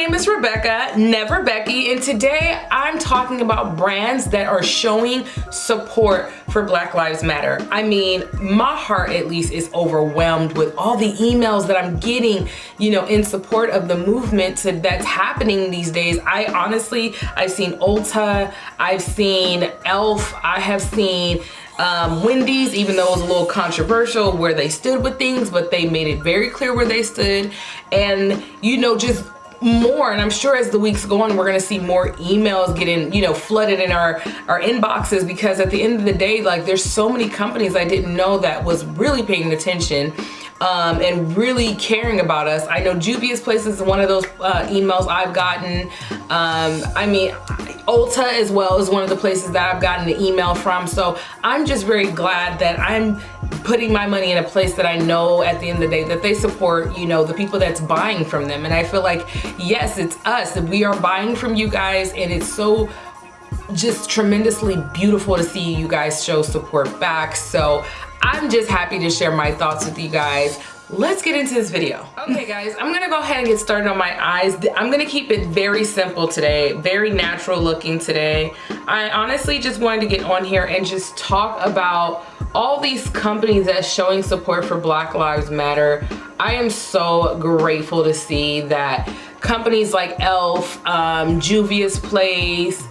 name is Rebecca, never Becky, and today I'm talking about brands that are showing support for Black Lives Matter. I mean, my heart at least is overwhelmed with all the emails that I'm getting, you know, in support of the movement that's happening these days. I've seen Ulta, I've seen e.l.f., I have seen Wendy's, even though it was a little controversial where they stood with things, but they made it very clear where they stood. And you know, just more, and I'm sure as the weeks go on, we're gonna see more emails getting, you know, flooded in our inboxes, because at the end of the day, like, there's so many companies I didn't know that was really paying attention and really caring about us. I know Juvia's Place is one of those emails I've gotten. I mean, Ulta as well is one of the places that I've gotten an email from. So I'm just very glad that I'm putting my money in a place that I know at the end of the day that they support, you know, the people that's buying from them. And I feel like, yes, it's us, that we are buying from you guys, and it's so just tremendously beautiful to see you guys show support back. So I'm just happy to share my thoughts with you guys. Let's get into this video. Okay guys, I'm gonna go ahead and get started on my eyes. I'm gonna keep it very simple today, very natural looking today. I honestly just wanted to get on here and just talk about all these companies that's showing support for Black Lives Matter. I am so grateful to see that companies like e.l.f., Juvia's Place,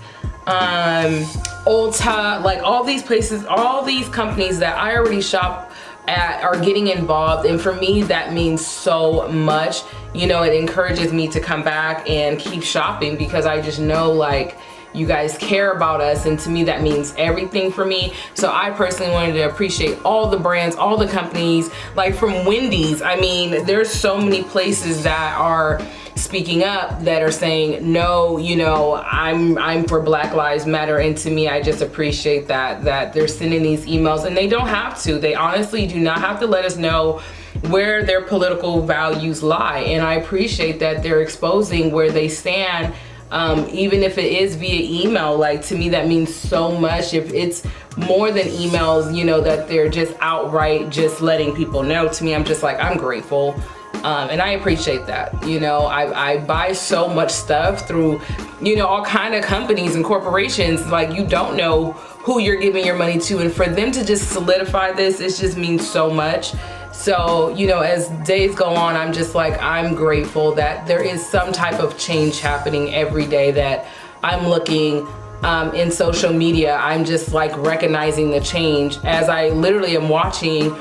Ulta, like all these places, all these companies that I already shop at are getting involved, and for me that means so much. You know, it encourages me to come back and keep shopping, because I just know, like, you guys care about us, and to me that means everything for me. So I personally wanted to appreciate all the brands, all the companies, like from Wendy's. I mean, there's so many places that are speaking up, that are saying, no, you know, I'm for Black Lives Matter. And to me, I just appreciate that they're sending these emails, and they don't have to. They honestly do not have to let us know where their political values lie. And I appreciate that they're exposing where they stand, even if it is via email. Like, to me that means so much. If it's more than emails, you know, that they're just outright just letting people know, to me, I'm just like, I'm grateful. And I appreciate that. You know, I buy so much stuff through, you know, all kind of companies and corporations. Like, you don't know who you're giving your money to, and for them to just solidify this, it just means so much. So, you know, as days go on, I'm just like, I'm grateful that there is some type of change happening every day that I'm looking in social media. I'm just like recognizing the change as I literally am watching,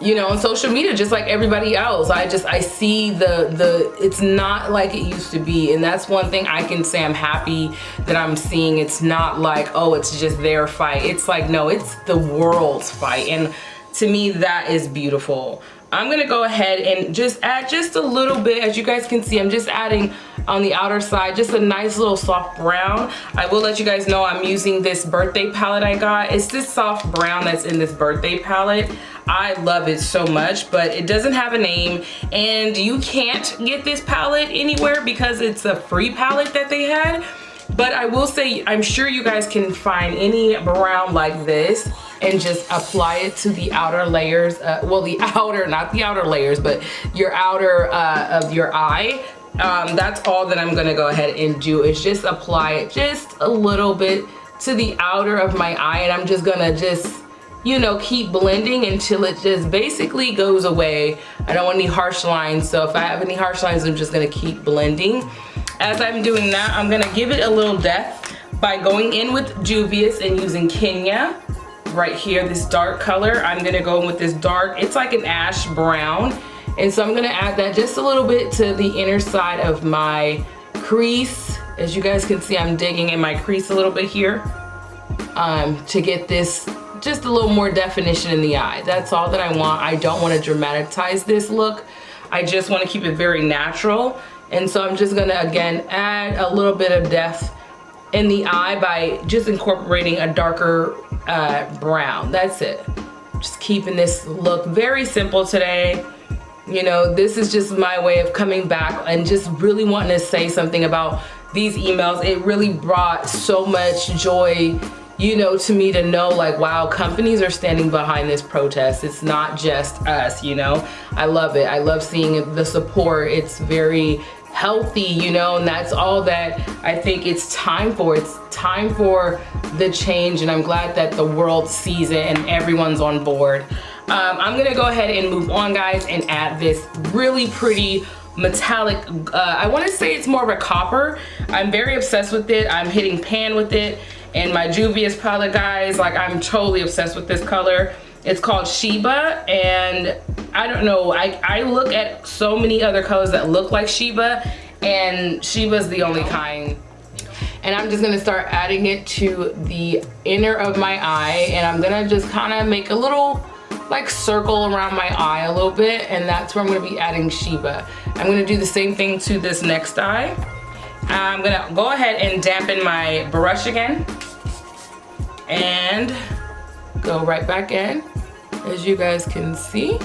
you know, on social media, just like everybody else. I see it's not like it used to be. And that's one thing I can say I'm happy that I'm seeing. It's not like, oh, it's just their fight. It's like, no, it's the world's fight. And to me, that is beautiful. I'm gonna go ahead and just add just a little bit. As you guys can see, I'm just adding on the outer side, just a nice little soft brown. I will let you guys know I'm using this birthday palette I got. It's this soft brown that's in this birthday palette. I love it so much, but it doesn't have a name, and you can't get this palette anywhere because it's a free palette that they had. But I will say, I'm sure you guys can find any brown like this and just apply it to the outer layers. Well, the outer, not the outer layers, but your outer of your eye. That's all that I'm gonna go ahead and do, is just apply it just a little bit to the outer of my eye. And I'm just gonna you know, keep blending until it just basically goes away. I don't want any harsh lines, so if I have any harsh lines, I'm just gonna keep blending. As I'm doing that, I'm gonna give it a little depth by going in with Juvia's and using Kenya right here, this dark color. I'm gonna go in with this dark, it's like an ash brown. And so I'm gonna add that just a little bit to the inner side of my crease. As you guys can see, I'm digging in my crease a little bit here to get this just a little more definition in the eye. That's all that I want. I don't want to dramatize this look. I just want to keep it very natural. And so I'm just gonna, again, add a little bit of depth in the eye by just incorporating a darker brown. That's it. Just keeping this look very simple today. You know, this is just my way of coming back and just really wanting to say something about these emails. It really brought so much joy, you know, to me to know like, wow, companies are standing behind this protest. It's not just us, you know. I love it. I love seeing the support. It's very healthy, you know, and that's all that I think it's time for. It's time for the change, and I'm glad that the world sees it and everyone's on board. I'm gonna go ahead and move on, guys, and add this really pretty metallic, I want to say it's more of a copper. I'm very obsessed with it. I'm hitting pan with it and my Juvia's palette, guys. Like, I'm totally obsessed with this color. It's called Sheba, and I don't know, I look at so many other colors that look like Sheba, and Sheba's the only kind. And I'm just gonna start adding it to the inner of my eye, and I'm gonna just kind of make a little like circle around my eye a little bit, and that's where I'm gonna be adding Sheba. I'm gonna do the same thing to this next eye. I'm gonna go ahead and dampen my brush again and go right back in. As you guys can see,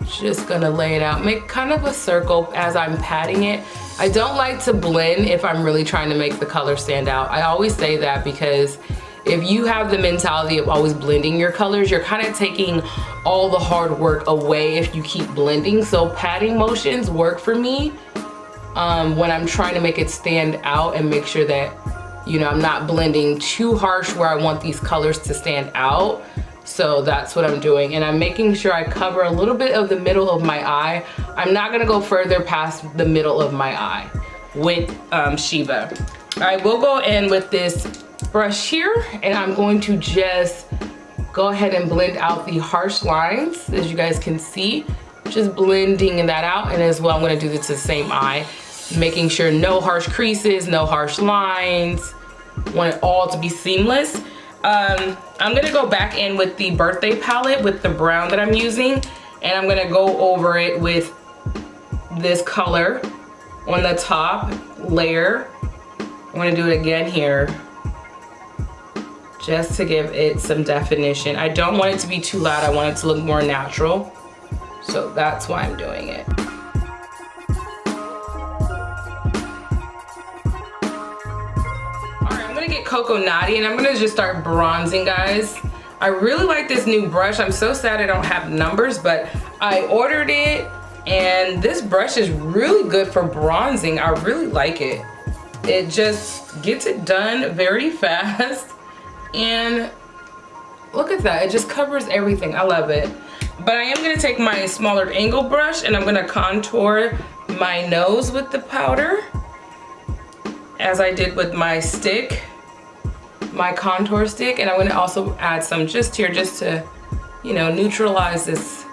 just gonna lay it out, make kind of a circle as I'm patting it. I don't like to blend if I'm really trying to make the color stand out. I always say that because if you have the mentality of always blending your colors, you're kind of taking all the hard work away if you keep blending. So patting motions work for me when I'm trying to make it stand out and make sure that, you know, I'm not blending too harsh where I want these colors to stand out. So that's what I'm doing, and I'm making sure I cover a little bit of the middle of my eye. I'm not gonna go further past the middle of my eye with Sheba. I will go in with this brush here, and I'm going to just go ahead and blend out the harsh lines, as you guys can see, just blending that out. And as well, I'm gonna do this to the same eye, making sure no harsh creases, no harsh lines. Want it all to be seamless. I'm gonna go back in with the birthday palette with the brown that I'm using, and I'm gonna go over it with this color on the top layer. I'm gonna do it again here, just to give it some definition. I don't want it to be too loud. I want it to look more natural. So that's why I'm doing it. Cocoa Naughty, and I'm gonna just start bronzing, guys. I really like this new brush. I'm so sad I don't have numbers, but I ordered it, and this brush is really good for bronzing. I really like it. It just gets it done very fast, and look at that. It just covers everything. I love it. But I am gonna take my smaller angle brush, and I'm gonna contour my nose with the powder, as I did with my stick, my contour stick. And I'm gonna also add some just here, just to, you know, neutralize this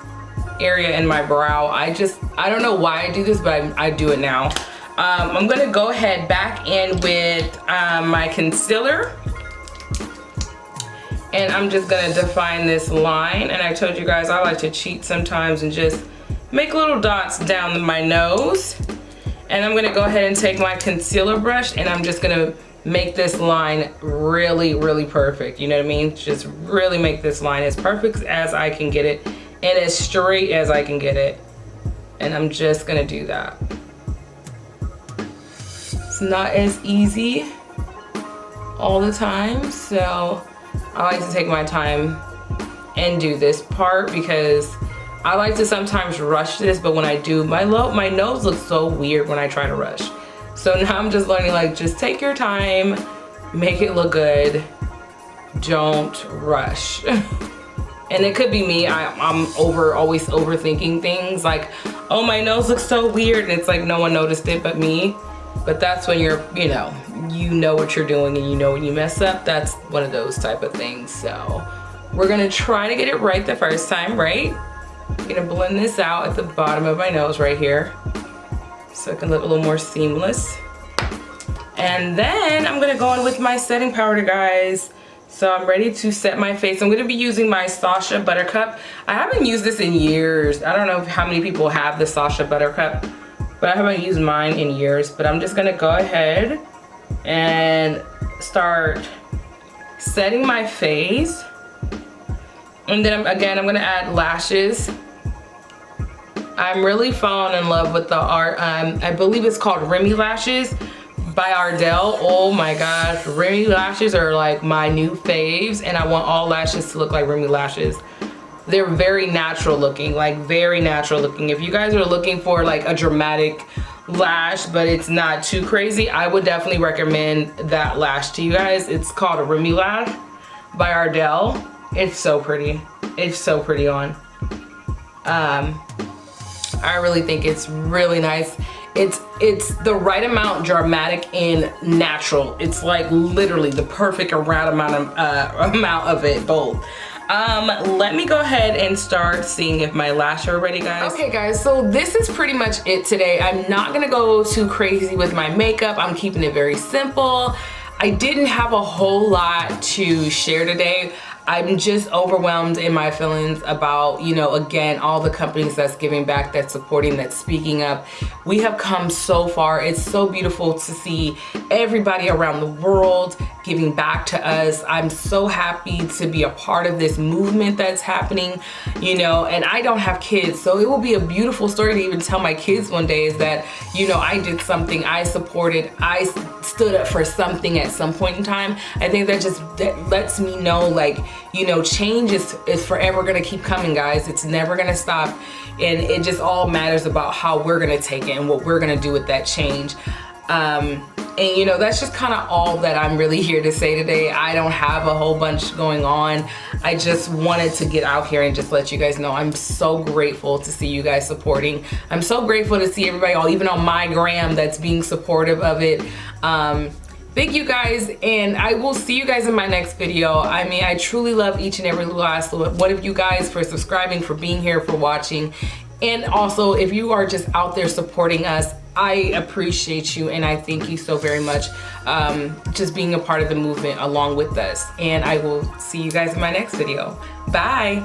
area in my brow. I don't know why I do this, but I do it now. I'm gonna go ahead back in with my concealer, and I'm just gonna define this line. And I told you guys I like to cheat sometimes and just make little dots down my nose. And I'm gonna go ahead and take my concealer brush, and I'm just gonna make this line really, really perfect. You know what I mean? Just really make this line as perfect as I can get it and as straight as I can get it. And I'm just gonna do that. It's not as easy all the time, so I like to take my time and do this part, because I like to sometimes rush this, but when I do, my nose looks so weird when I try to rush. So now I'm just learning, like, just take your time, make it look good, don't rush. And it could be me, I'm always overthinking things, like, oh, my nose looks so weird, and it's like no one noticed it but me. But that's when you're, you know what you're doing, and you know when you mess up. That's one of those type of things. So we're gonna try to get it right the first time, right? I'm gonna blend this out at the bottom of my nose right here, so it can look a little more seamless. And then I'm gonna go in with my setting powder, guys. So I'm ready to set my face. I'm gonna be using my Sacha Buttercup. I haven't used this in years. I don't know how many people have the Sacha Buttercup, but I haven't used mine in years. But I'm just gonna go ahead and start setting my face. And then I'm gonna add lashes. I'm really falling in love with the art. I believe it's called Remy Lashes. by Ardell. Oh my gosh, Remy lashes are like my new faves, and I want all lashes to look like Remy lashes. They're very natural looking, like very natural looking. If you guys are looking for like a dramatic lash but it's not too crazy, I would definitely recommend that lash to you guys. It's called a Remy lash by Ardell. It's so pretty. It's so pretty on. I really think it's really nice. It's the right amount dramatic and natural. It's like literally the perfect amount of it both. Let me go ahead and start seeing if my lashes are ready, guys. Okay guys, so this is pretty much it today. I'm not gonna go too crazy with my makeup. I'm keeping it very simple. I didn't have a whole lot to share today. I'm just overwhelmed in my feelings about, you know, again, all the companies that's giving back, that's supporting, that's speaking up. We have come so far. It's so beautiful to see everybody around the world giving back to us. I'm so happy to be a part of this movement that's happening, you know, and I don't have kids, so it will be a beautiful story to even tell my kids one day is that, you know, I did something, I supported, I stood up for something at some point in time. I think that lets me know, like, you know, change is forever gonna keep coming, guys. It's never gonna stop, and it just all matters about how we're gonna take it and what we're gonna do with that change. And you know, that's just kind of all that I'm really here to say today. I don't have a whole bunch going on. I just wanted to get out here and just let you guys know I'm so grateful to see you guys supporting. I'm so grateful to see everybody, even on my gram, that's being supportive of it. Thank you guys, and I will see you guys in my next video. I mean, I truly love each and every last one of you guys for subscribing, for being here, for watching. And also, if you are just out there supporting us, I appreciate you, and I thank you so very much just being a part of the movement along with us. And I will see you guys in my next video. Bye.